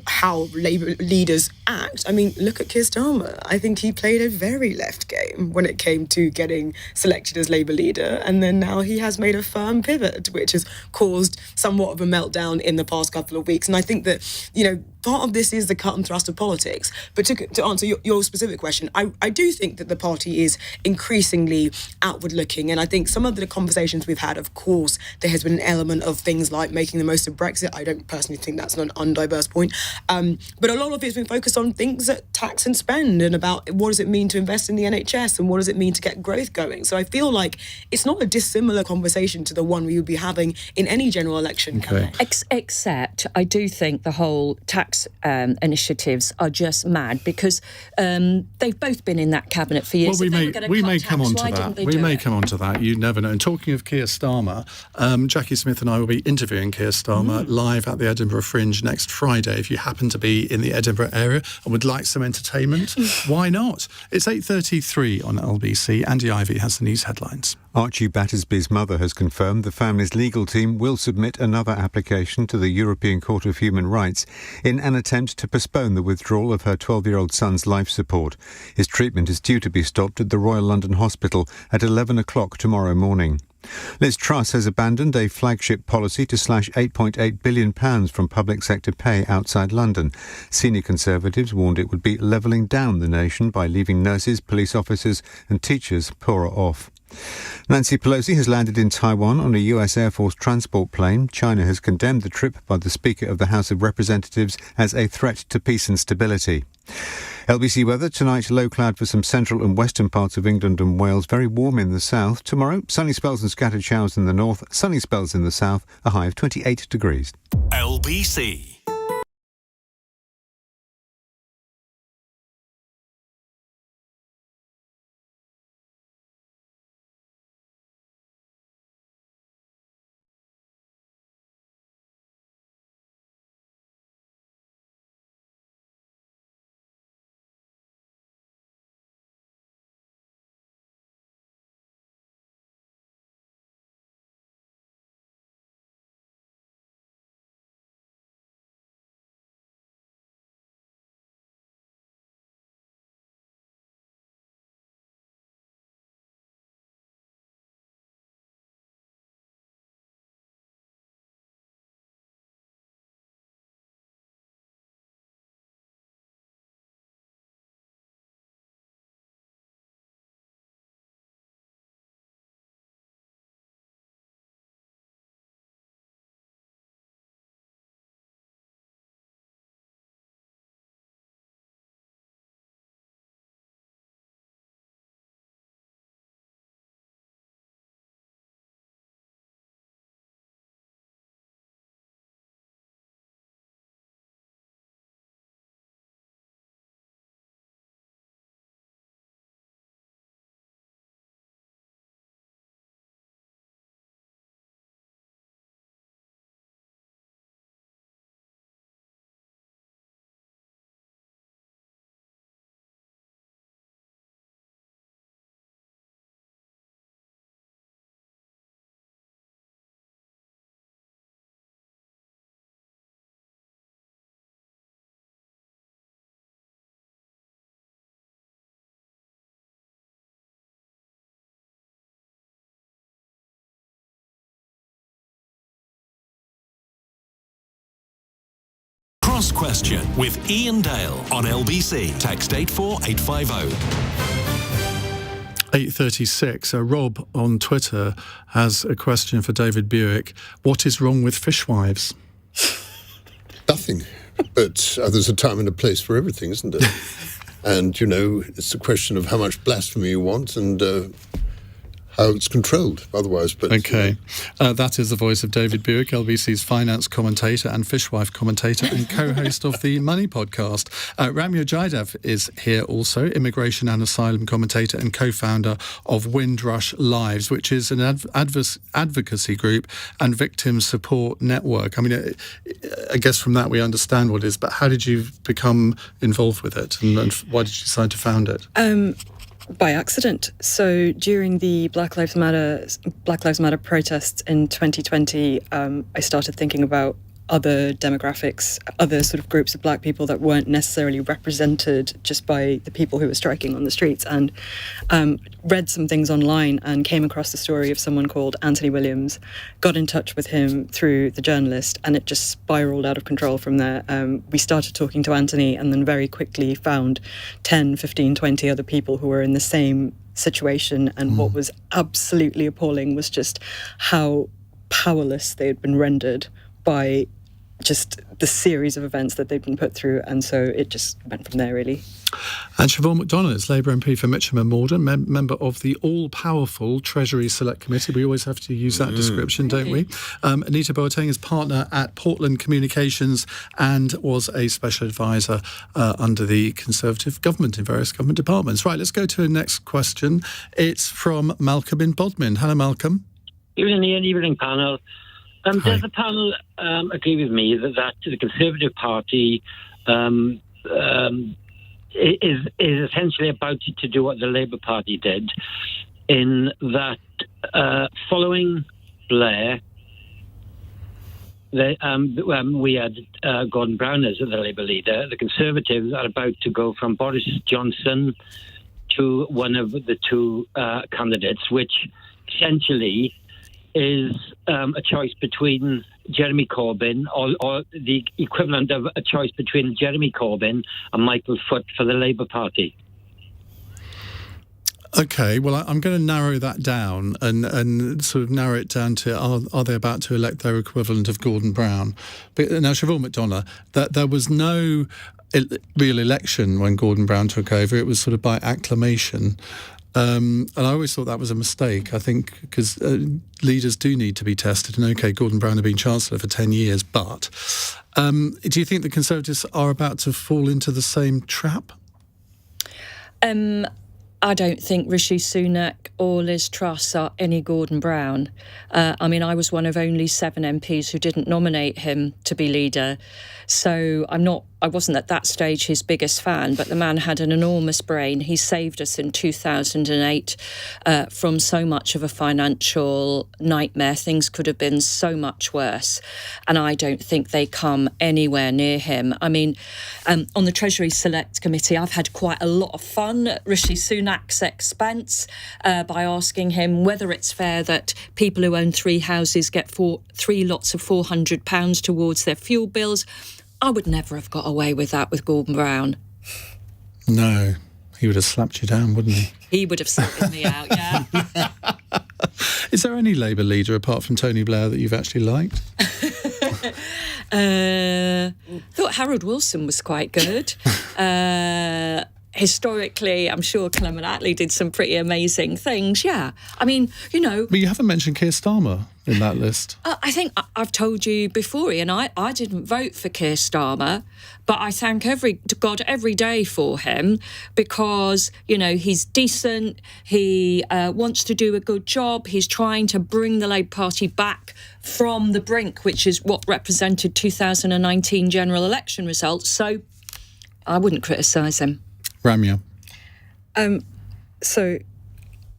how Labour leaders act. I mean, look at Keir Starmer. I think he played a very left game when it came to getting selected as Labour leader, and then now he has made a firm pivot, which has caused somewhat of a meltdown in the past couple of weeks. And I think that, part of this is the cut and thrust of politics. But to answer your specific question, I do think that the party is increasingly outward looking. And I think some of the conversations we've had, of course, there has been an element of things like making the most of Brexit. I don't personally think that's an undiverse point. But a lot of it's been focused on things that tax and spend and about what does it mean to invest in the NHS and what does it mean to get growth going. So I feel like it's not a dissimilar conversation to the one we would be having in any general election. Okay. Except I do think the whole tax initiatives are just mad because they've both been in that cabinet for years. Well, we may come on to that. We may come on to that. You never know. And talking of Keir Starmer, Jackie Smith and I will be interviewing Keir Starmer live at the Edinburgh Fringe next Friday. If you happen to be in the Edinburgh area and would like some entertainment, why not? It's 8:33 on LBC. Andy Ivey has the news headlines. Archie Battersby's mother has confirmed the family's legal team will submit another application to the European Court of Human Rights in an attempt to postpone the withdrawal of her 12-year-old son's life support. His treatment is due to be stopped at the Royal London Hospital at 11 o'clock tomorrow morning. Liz Truss has abandoned a flagship policy to slash £8.8 billion from public sector pay outside London. Senior Conservatives warned it would be levelling down the nation by leaving nurses, police officers and teachers poorer off. Nancy Pelosi has landed in Taiwan on a US Air Force transport plane. China has condemned the trip by the Speaker of the House of Representatives as a threat to peace and stability. LBC weather tonight, low cloud for some central and western parts of England and Wales, very warm in the south. Tomorrow, sunny spells and scattered showers in the north, sunny spells in the south, a high of 28 degrees. LBC. Cross Question with Iain Dale on LBC. Text 84850. 8:36. Rob on Twitter has a question for David Buik. What is wrong with fishwives? Nothing. But there's a time and a place for everything, isn't it? And, it's a question of how much blasphemy you want and how it's controlled otherwise. But okay. That is the voice of David Buik, LBC's finance commentator and fishwife commentator and co-host of the Money podcast. Ramya Jaidev is here also, immigration and asylum commentator and co-founder of Windrush Lives, which is an advocacy group and victim support network. I mean, I guess from that we understand what it is, but how did you become involved with it and why did you decide to found it? By accident. So during the Black Lives Matter protests in 2020, I started thinking about other demographics, other sort of groups of black people that weren't necessarily represented just by the people who were striking on the streets, and read some things online and came across the story of someone called Anthony Williams, got in touch with him through The Journalist, and it just spiraled out of control from there. We started talking to Anthony and then very quickly found 10, 15, 20 other people who were in the same situation, and what was absolutely appalling was just how powerless they had been rendered by just the series of events that they've been put through, and so it just went from there, really. And Siobhain McDonagh is Labour MP for Mitcham and Morden, member of the all-powerful Treasury Select Committee. We always have to use that description, don't we? Anita Boateng is partner at Portland Communications and was a special advisor under the Conservative government in various government departments. Right, let's go to the next question. It's from Malcolm in Bodmin. Hello, Malcolm. Evening, Ian. Evening, panel. Does the panel agree with me that the Conservative Party is essentially about to do what the Labour Party did, in that following Blair, we had Gordon Brown as the Labour leader. The Conservatives are about to go from Boris Johnson to one of the two candidates, which essentially is a choice between Jeremy Corbyn or the equivalent of a choice between Jeremy Corbyn and Michael Foot for the Labour Party. Okay, well, I'm going to narrow that down and sort of narrow it down to are they about to elect their equivalent of Gordon Brown? But now, Siobhain McDonagh, that there was no real election when Gordon Brown took over. It was sort of by acclamation. And I always thought that was a mistake, I think, because leaders do need to be tested. And OK, Gordon Brown had been Chancellor for 10 years, but do you think the Conservatives are about to fall into the same trap? I don't think Rishi Sunak or Liz Truss are any Gordon Brown. I mean, I was one of only 7 MPs who didn't nominate him to be leader. So I wasn't at that stage his biggest fan, but the man had an enormous brain. He saved us in 2008 from so much of a financial nightmare. Things could have been so much worse. And I don't think they come anywhere near him. I mean, on the Treasury Select Committee, I've had quite a lot of fun at Rishi Sunak's expense by asking him whether it's fair that people who own 3 houses get 3 lots of £400 towards their fuel bills. I would never have got away with that with Gordon Brown. No, he would have slapped you down, wouldn't he? He would have slapped me out, yeah. Is there any Labour leader apart from Tony Blair that you've actually liked? Thought Harold Wilson was quite good. Historically, I'm sure Clement Attlee did some pretty amazing things, yeah. I mean, But you haven't mentioned Keir Starmer in that list. I think I've told you before, Ian, I didn't vote for Keir Starmer, but I thank God every day for him because, he's decent, he wants to do a good job, he's trying to bring the Labour Party back from the brink, which is what represented 2019 general election results, so I wouldn't criticise him. Ramya. So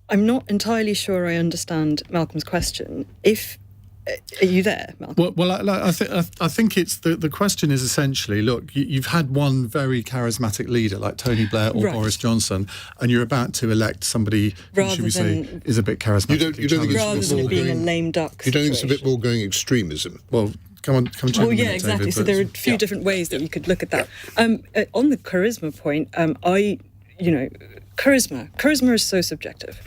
I'm not entirely sure I understand Malcolm's question. Are you there, Malcolm? Well, I think it's the question is essentially, look, you've had one very charismatic leader like Tony Blair or Boris Johnson, and you're about to elect somebody who, should we say, is a bit charismatic. Rather than it being a lame duck You don't think it's a bit more going extremism? Well, Come to Oh, yeah, exactly. So there are a few different ways that you could look at that. On the charisma point, charisma is so subjective.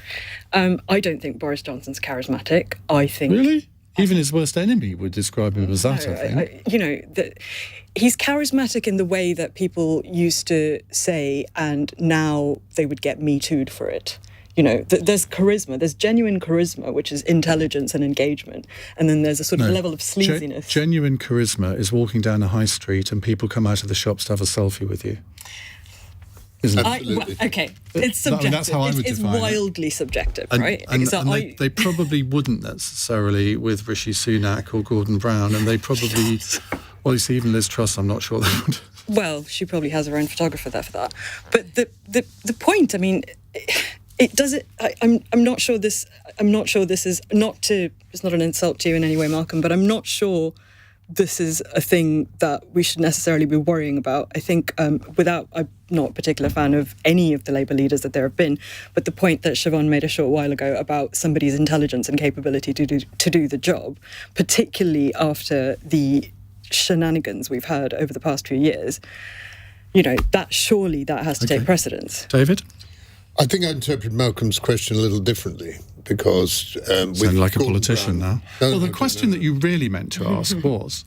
I don't think Boris Johnson's charismatic. I think... Really? Even his worst enemy would describe him as that, I think. He's charismatic in the way that people used to say, and now they would get Me Too'd for it. There's charisma, there's genuine charisma, which is intelligence and engagement. And then there's a sort of level of sleaziness. Genuine charisma is walking down a high street and people come out of the shops to have a selfie with you. Isn't it? Absolutely. Okay, it's subjective. That's how I would define it. It's wildly subjective, right? And they probably wouldn't necessarily with Rishi Sunak or Gordon Brown, and they probably... Well, you see, even Liz Truss, I'm not sure they would. Well, she probably has her own photographer there for that. But the point, I mean... It does it. I'm not sure this. I'm not sure this is not to. It's not an insult to you in any way, Malcolm. But I'm not sure this is a thing that we should necessarily be worrying about. I think I'm not a particular fan of any of the Labour leaders that there have been. But the point that Siobhain made a short while ago about somebody's intelligence and capability to do the job, particularly after the shenanigans we've heard over the past few years, that has to take precedence. David? I think I interpret Malcolm's question a little differently because... Sound like a politician now. The question that you really meant to ask was...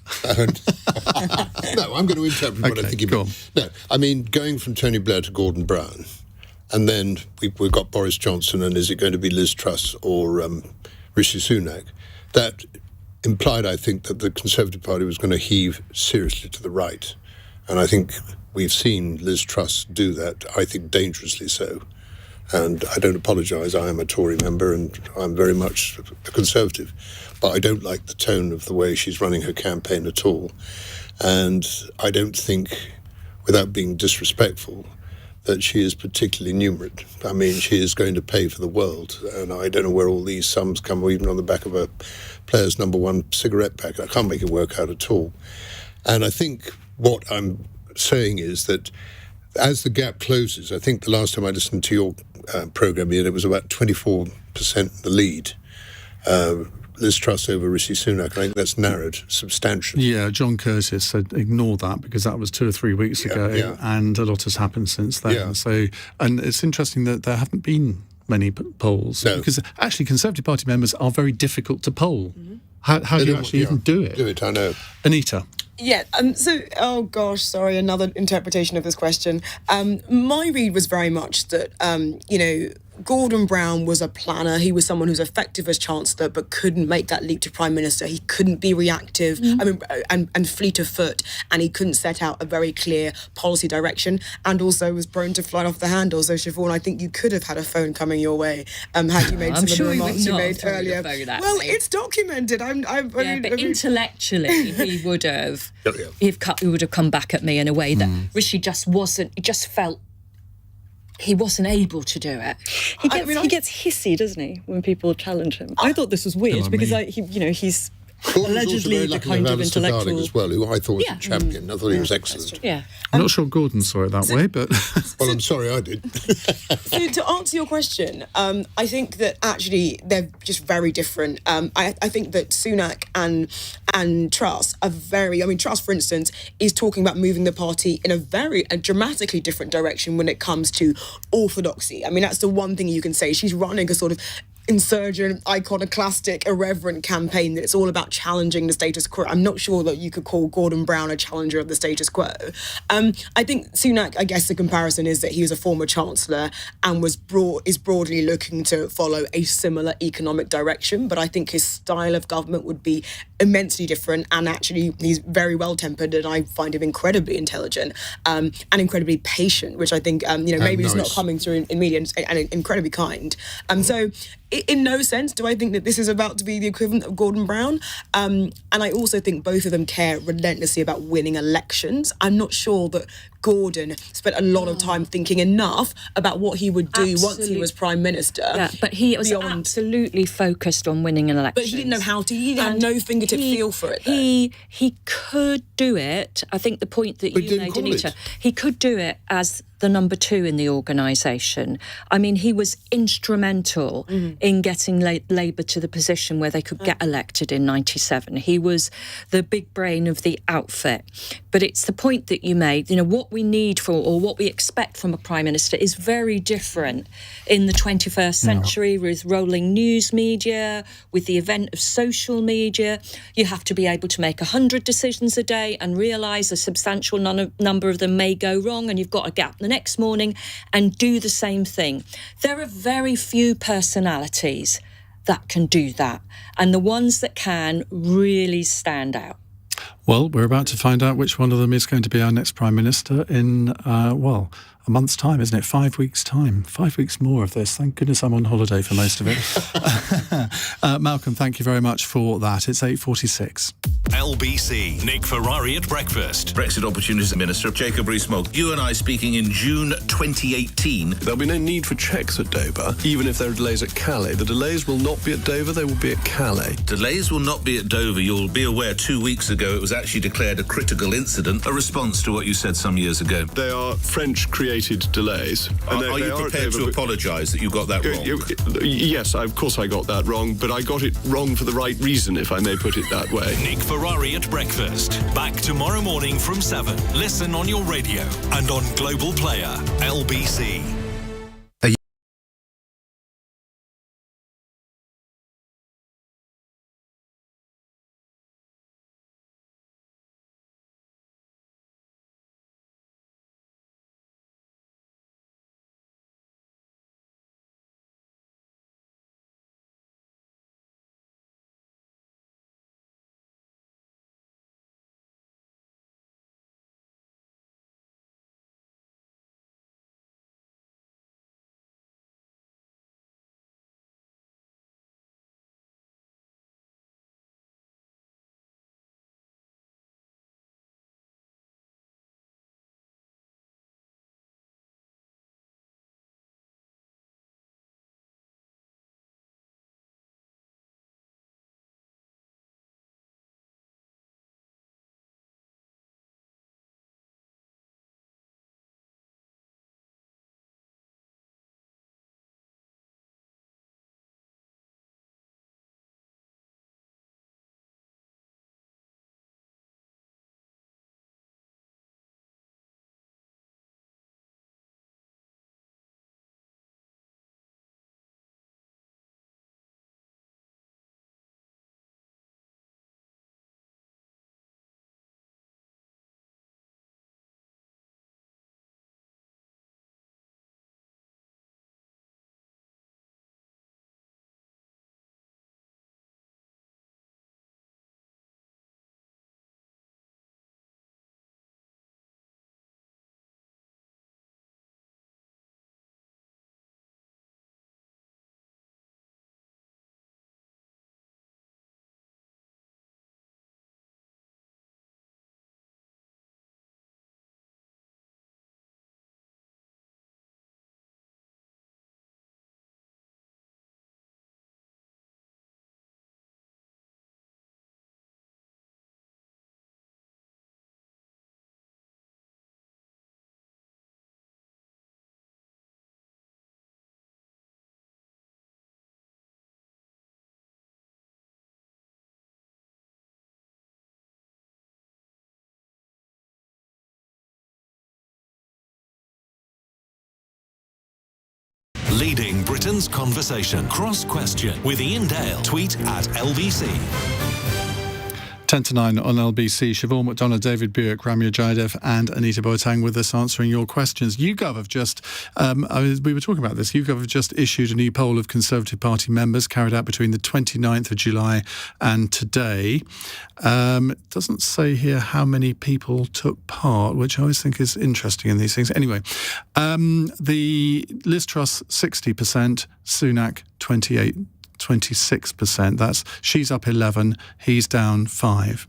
No, I'm going to interpret what I think you meant. No, I mean, going from Tony Blair to Gordon Brown, and then we've got Boris Johnson, and is it going to be Liz Truss or Rishi Sunak? That implied, I think, that the Conservative Party was going to heave seriously to the right. And I think we've seen Liz Truss do that, I think dangerously so. And I don't apologise, I am a Tory member and I'm very much a Conservative. But I don't like the tone of the way she's running her campaign at all. And I don't think, without being disrespectful, that she is particularly numerate. I mean, she is going to pay for the world. And I don't know where all these sums come, or even on the back of a player's #1 cigarette pack. I can't make it work out at all. And I think what I'm saying is that as the gap closes, I think the last time I listened to your programme, it was about 24% the lead. Liz Truss over Rishi Sunak. I think that's narrowed substantially. Yeah, John Curtis said ignore that because that was 2 or 3 weeks ago, and a lot has happened since then. Yeah. So, and it's interesting that there haven't been many polls because actually Conservative Party members are very difficult to poll. Mm-hmm. How do you actually even do it? Do it, I know. Anita. Yeah, another interpretation of this question. My read was very much that, Gordon Brown was a planner. He was someone who's effective as Chancellor, but couldn't make that leap to Prime Minister. He couldn't be reactive, and fleet of foot, and he couldn't set out a very clear policy direction, and also was prone to flying off the handle. So, Siobhain, I think you could have had a phone coming your way had you made some of the remarks you made earlier. Well, it's documented. But intellectually, he would have. He would have come back at me in a way that Rishi just wasn't. He just felt. He wasn't able to do it. He gets hissy, doesn't he, when people challenge him? I thought this was weird because he's allegedly the kind of intellectual Darling as well, who I thought was a champion. I thought he was excellent. Yeah, I'm not sure Gordon saw it that way, but well, I'm sorry, I did. So to answer your question, I think that actually they're just very different. I think that Sunak and Truss are very. I mean, Truss, for instance, is talking about moving the party in a dramatically different direction when it comes to orthodoxy. I mean, that's the one thing you can say. She's running a sort of insurgent, iconoclastic, irreverent campaign that it's all about challenging the status quo. I'm not sure that you could call Gordon Brown a challenger of the status quo. I think Sunak, I guess the comparison is that he was a former Chancellor and is broadly looking to follow a similar economic direction, but I think his style of government would be immensely different, and actually he's very well-tempered, and I find him incredibly intelligent and incredibly patient, which I think, maybe is not coming through in media, and incredibly kind. So in no sense do I think that this is about to be the equivalent of Gordon Brown. And I also think both of them care relentlessly about winning elections. I'm not sure that Gordon spent a lot of time thinking enough about what he would do once he was Prime Minister. Yeah, but he was absolutely focused on winning an election. But he didn't know how to. He had no fingertip feel for it. He could do it. I think the point that you made, Anita, he could do it as the number 2 in the organisation. I mean, he was instrumental in getting Labour to the position where they could get elected in 97. He was the big brain of the outfit. But it's the point that you made, what we need for, or what we expect from a Prime Minister is very different in the 21st century with rolling news media, with the event of social media. You have to be able to make 100 decisions a day and realise a substantial number of them may go wrong, and you've got a gap the next morning and do the same thing. There are very few personalities that can do that, and the ones that can really stand out. Well, we're about to find out which one of them is going to be our next Prime Minister in, a month's time, isn't it? 5 weeks' time. 5 weeks more of this. Thank goodness I'm on holiday for most of it. Malcolm, thank you very much for that. It's 8:46. LBC. Nick Ferrari at breakfast. Brexit Opportunities Minister Jacob Rees-Mogg. You and I speaking in June 2018. There'll be no need for checks at Dover, even if there are delays at Calais. The delays will not be at Dover, they will be at Calais. Delays will not be at Dover. You'll be aware 2 weeks ago it was actually declared a critical incident, a response to what you said some years ago. They are French-created delays. And are you prepared to apologise that you got that wrong? Yes, of course I got that wrong, but I got it wrong for the right reason, if I may put it that way. Nick Ferrari at breakfast. Back tomorrow morning from 7. Listen on your radio and on Global Player. LBC. Leading Britain's conversation. Cross Question with Iain Dale. Tweet at LBC. 10 to 9 on LBC. Siobhain McDonagh, David Buik, Ramya Jaidev and Anita Boateng with us answering your questions. YouGov have just, we were talking about this, YouGov have just issued a new poll of Conservative Party members carried out between the 29th of July and today. It doesn't say here how many people took part, which I always think is interesting in these things. Anyway, the Liz Truss 60%, Sunak 26%. She's up 11, he's down 5.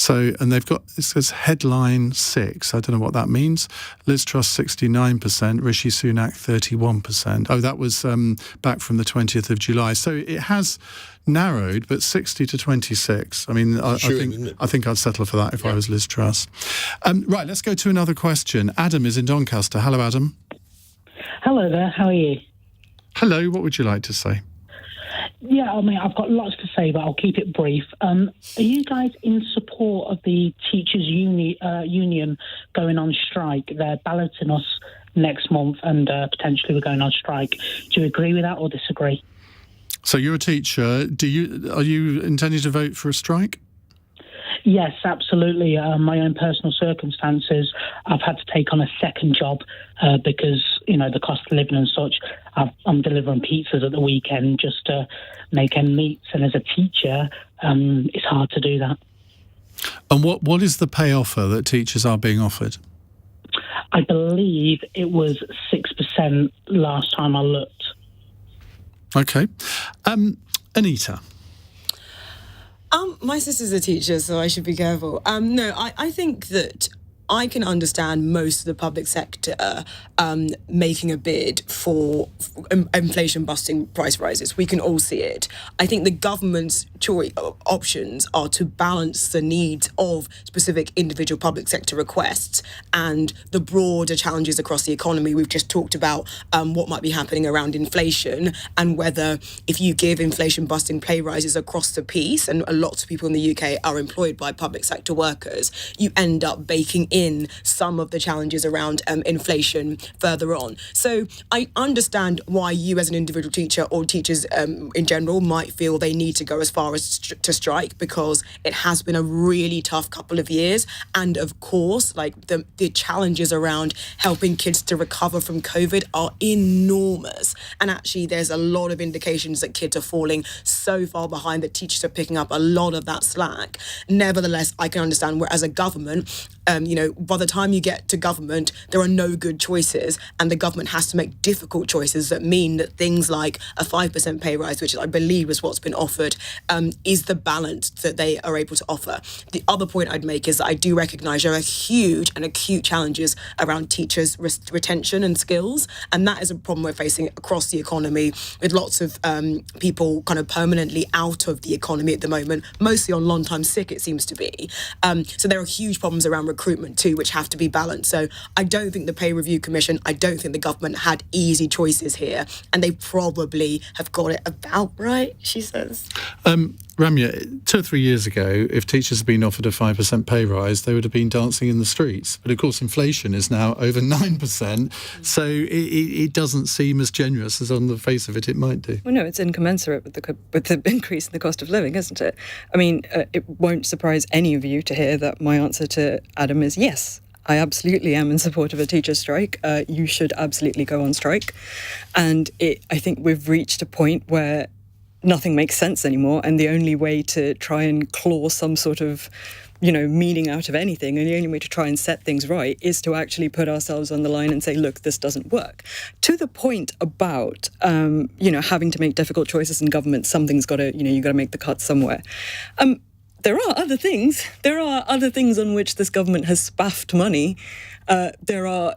So, and they've got, it says headline 6. I don't know what that means. Liz Truss 69%, Rishi Sunak 31%. Oh, that was back from the 20th of July. So it has narrowed, but 60 to 26. I mean, I think I'd settle for that if I was Liz Truss. Right, let's go to another question. Adam is in Doncaster. Hello, Adam. Hello there, how are you? Hello, what would you like to say? Yeah, I mean, I've got lots to say, but I'll keep it brief. Are you guys in support of the teachers' union going on strike? They're balloting us next month, and potentially we're going on strike. Do you agree with that or disagree? So you're a teacher. Are you intending to vote for a strike? Yes, absolutely. My own personal circumstances, I've had to take on a second job because, the cost of living and such. I'm delivering pizzas at the weekend just to make ends meet. And as a teacher, it's hard to do that. And what is the pay offer that teachers are being offered? I believe it was 6% last time I looked. Okay. Anita? My sister's a teacher, so I should be careful. No, I think that I can understand most of the public sector making a bid for inflation-busting price rises. We can all see it. I think the government's options are to balance the needs of specific individual public sector requests and the broader challenges across the economy. We've just talked about what might be happening around inflation and whether if you give inflation-busting pay rises across the piece, and lots of people in the UK are employed by public sector workers, you end up baking in some of the challenges around inflation further on. So I understand why you as an individual teacher or teachers in general might feel they need to go as far as to strike, because it has been a really tough couple of years. And of course, like the challenges around helping kids to recover from COVID are enormous. And actually there's a lot of indications that kids are falling so far behind that teachers are picking up a lot of that slack. Nevertheless, I can understand where as a government, by the time you get to government, there are no good choices, and the government has to make difficult choices that mean that things like a 5% pay rise, which I believe is what's been offered, is the balance that they are able to offer. The other point I'd make is that I do recognise there are huge and acute challenges around teachers' retention and skills, and that is a problem we're facing across the economy, with lots of people kind of permanently out of the economy at the moment, mostly on long-time sick, it seems to be. So there are huge problems around recruitment too, which have to be balanced. So I don't think the Pay Review Commission, I don't think the government had easy choices here, and they probably have got it about right, she says. Ramya, 2 or 3 years ago, if teachers had been offered a 5% pay rise, they would have been dancing in the streets. But of course, inflation is now over 9%, so it doesn't seem as generous as on the face of it might do. Well, no, it's incommensurate with the increase in the cost of living, isn't it? I mean, it won't surprise any of you to hear that my answer to Adam is yes. I absolutely am in support of a teacher's strike. You should absolutely go on strike. And I think we've reached a point where nothing makes sense anymore, and the only way to try and claw some sort of meaning out of anything, and the only way to try and set things right is to actually put ourselves on the line and say, look, this doesn't work. To the point about having to make difficult choices in government, something's got to, you got to make the cut somewhere. There are other things. There are other things on which this government has spaffed money. There are,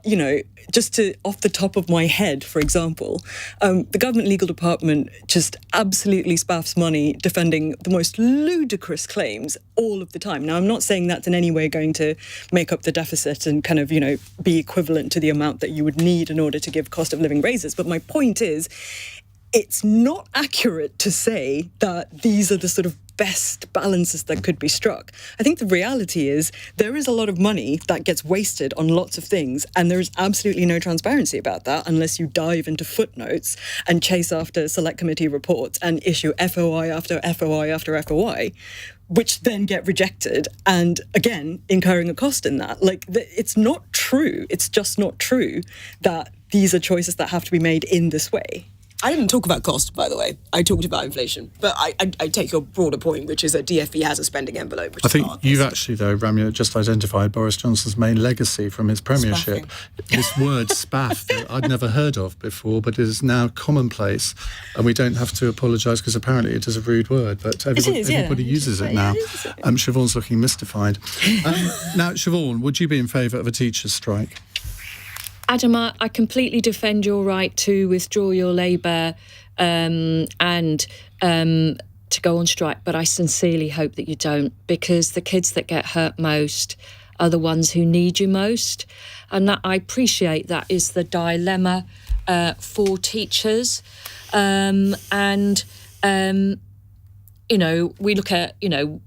just off the top of my head, for example, the government legal department just absolutely spaffs money defending the most ludicrous claims all of the time. Now, I'm not saying that's in any way going to make up the deficit and kind of, be equivalent to the amount that you would need in order to give cost of living raises. But my point is, it's not accurate to say that these are the sort of best balances that could be struck. I think the reality is there is a lot of money that gets wasted on lots of things, and there is absolutely no transparency about that unless you dive into footnotes and chase after select committee reports and issue FOI after FOI after FOI, which then get rejected and, again, incurring a cost in that. It's not true. It's just not true that these are choices that have to be made in this way. I didn't talk about cost, by the way. I talked about inflation. But I take your broader point, which is that DfE has a spending envelope. Which I think you've actually, though, Ramya, just identified Boris Johnson's main legacy from his premiership. This word spaff that I'd never heard of before, but is now commonplace. And we don't have to apologise because apparently it is a rude word, but everybody uses it now. Siobhain's looking mystified. Now, Siobhain, would you be in favour of a teachers' strike? Adam, I completely defend your right to withdraw your labour and to go on strike, but I sincerely hope that you don't, because the kids that get hurt most are the ones who need you most. And that, I appreciate that is the dilemma for teachers. We look at,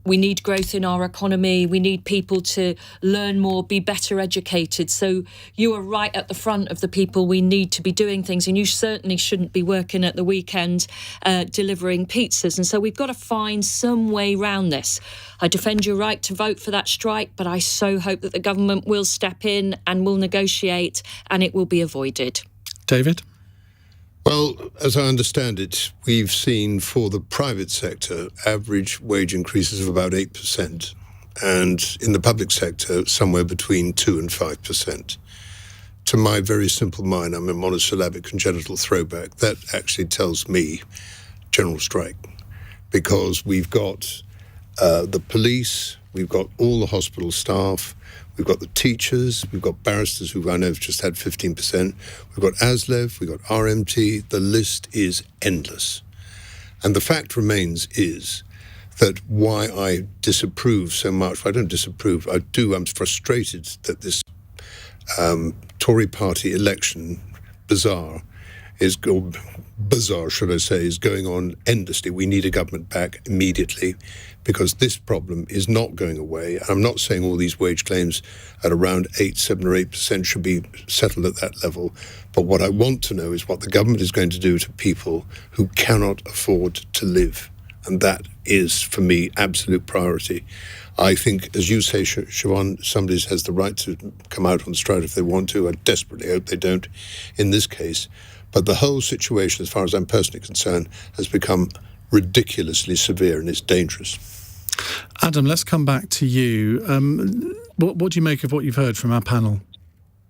we need growth in our economy. We need people to learn more, be better educated. So you are right at the front of the people we need to be doing things. And you certainly shouldn't be working at the weekend delivering pizzas. And so we've got to find some way round this. I defend your right to vote for that strike, but I so hope that the government will step in and will negotiate and it will be avoided. David? Well, as I understand it, we've seen for the private sector average wage increases of about 8%, and in the public sector, somewhere between 2 and 5%. To my very simple mind, I'm a monosyllabic congenital throwback. That actually tells me general strike, because we've got the police, we've got all the hospital staff, we've got the teachers, we've got barristers who I know have just had 15%, we've got ASLEF, we've got RMT, the list is endless. And the fact remains is that why I disapprove so much, I don't disapprove, I'm frustrated that this Tory party election bizarre, should I say, is going on endlessly. We need a government back immediately, because this problem is not going away. I'm not saying all these wage claims at around 7 or 8% should be settled at that level, but what I want to know is what the government is going to do to people who cannot afford to live. And that is, for me, absolute priority. I think, as you say, Siobhain, somebody has the right to come out on strike if they want to. I desperately hope they don't in this case. But the whole situation, as far as I'm personally concerned, has become ridiculously severe, and it's dangerous. Adam, let's come back to you. What do you make of what you've heard from our panel?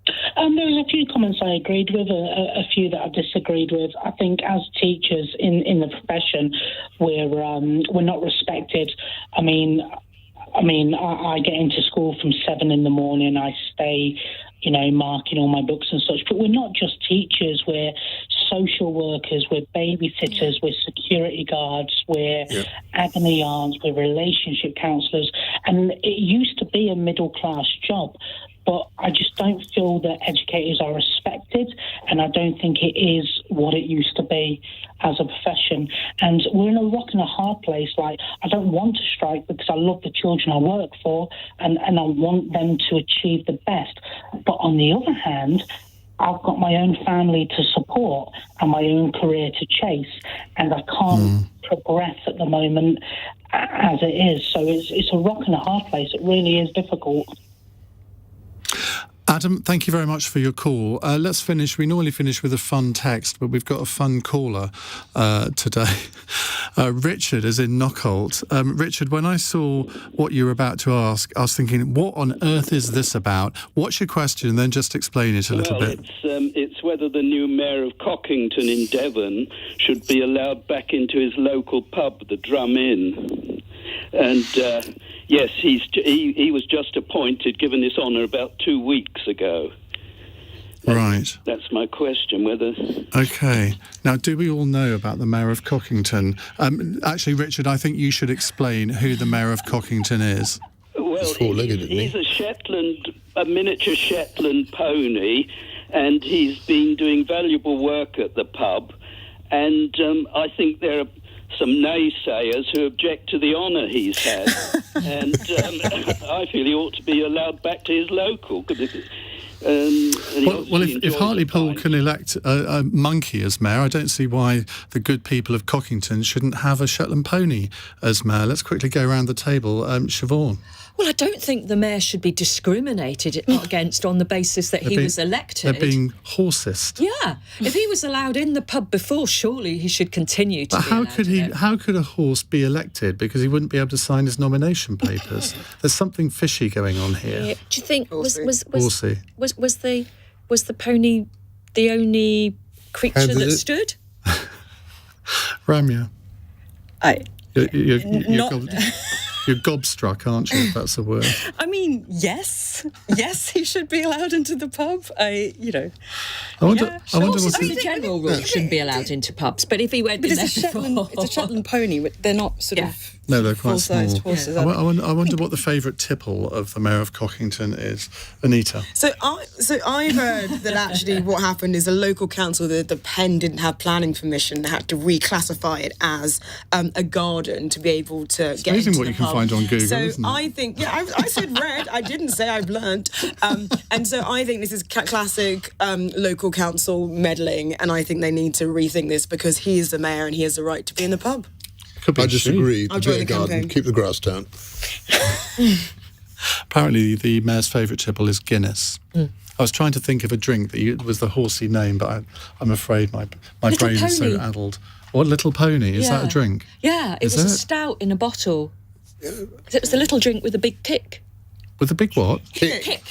There was a few comments I agreed with, a few that I disagreed with. I think as teachers in the profession, we're not respected. I mean, I get into school from 7 a.m. I stay, marking all my books and such. But we're not just teachers. We're social workers. We're babysitters. We're security guards. We're agony aunts. We're relationship counsellors. And it used to be a middle-class job. But I just don't feel that educators are respected, and I don't think it is what it used to be as a profession. And we're in a rock and a hard place. Like, I don't want to strike because I love the children I work for, and I want them to achieve the best. But on the other hand, I've got my own family to support and my own career to chase, and I can't progress at the moment as it is. So it's a rock and a hard place. It really is difficult. Adam, thank you very much for your call. Let's finish. We normally finish with a fun text, but we've got a fun caller today. Richard is in Knockholt. Richard, when I saw what you were about to ask, I was thinking, what on earth is this about? What's your question? And then just explain it a little bit. It's whether the new mayor of Cockington in Devon should be allowed back into his local pub, the Drum Inn. And yes, he was just appointed, given this honour about 2 weeks ago. Right. That's my question, whether... OK. Now, do we all know about the Mayor of Cockington? Actually, Richard, I think you should explain who the Mayor of Cockington is. Well, he's a miniature Shetland pony, and he's been doing valuable work at the pub. And I think there are some naysayers who object to the honour he's had. And I feel he ought to be allowed back to his local. If Hartlepool can elect a monkey as mayor, I don't see why the good people of Cockington shouldn't have a Shetland pony as mayor. Let's quickly go around the table. Siobhain. Well, I don't think the mayor should be discriminated against on the basis that he was elected. They're being horsist. Yeah. If he was allowed in the pub before, surely he should continue to be allowed. How could a horse be elected? Because he wouldn't be able to sign his nomination papers. There's something fishy going on here. Yeah. Do you think Horsey. was the pony the only creature that stood? Ramya. You're gobstruck, aren't you, if that's a word? I mean, yes, he should be allowed into the pub. I wonder what the general rule shouldn't be allowed into pubs, but if he went in there before... It's a Shetland pony. They're not sort of... No, they're quite small. Horses. I wonder what the favourite tipple of the mayor of Cockington is. Anita. So I heard that actually what happened is a local council, the Pen didn't have planning permission. They had to reclassify it as a garden to be able to it's get amazing into what the you can pub. find on Google, so isn't it? I think, I said red. I didn't say I've learnt. And so I think this is classic local council meddling, and I think they need to rethink this because he is the mayor and he has the right to be in the pub. I disagree. I'll join the garden. campaign. Keep the grass down. Apparently, the mayor's favourite tipple is Guinness. I was trying to think of a drink that was the horsey name, but I'm afraid my brain is so addled. What, Little Pony? Is that a drink? Yeah, it was a stout in a bottle. It was a little drink with a big kick. With a big what? Kick.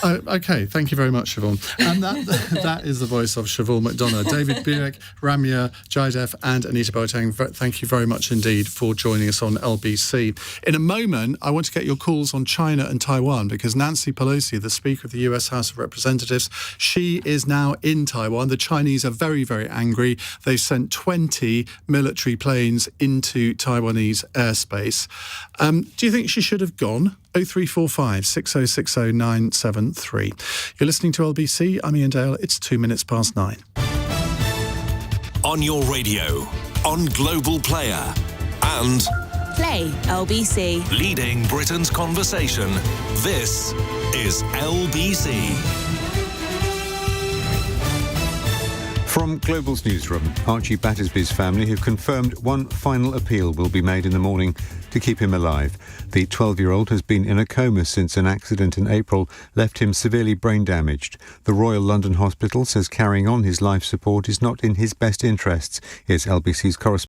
Oh, OK, thank you very much, Siobhain. And that is the voice of Siobhain McDonagh. David Buik, Ramya Jaidev and Anita Boateng, thank you very much indeed for joining us on LBC. In a moment, I want to get your calls on China and Taiwan because Nancy Pelosi, the Speaker of the US House of Representatives, she is now in Taiwan. The Chinese are very, very angry. They've sent 20 military planes into Taiwanese airspace. Do you think she should have gone? 0345 6060 973. You're listening to LBC. I'm Iain Dale. It's 2 minutes past 9. On your radio, on Global Player, and Play LBC. leading Britain's conversation. This is LBC. From Global's newsroom, Archie Battersby's family have confirmed one final appeal will be made in the morning to keep him alive. The 12-year-old has been in a coma since an accident in April left him severely brain damaged. The Royal London Hospital says carrying on his life support is not in his best interests. Here's LBC's correspondent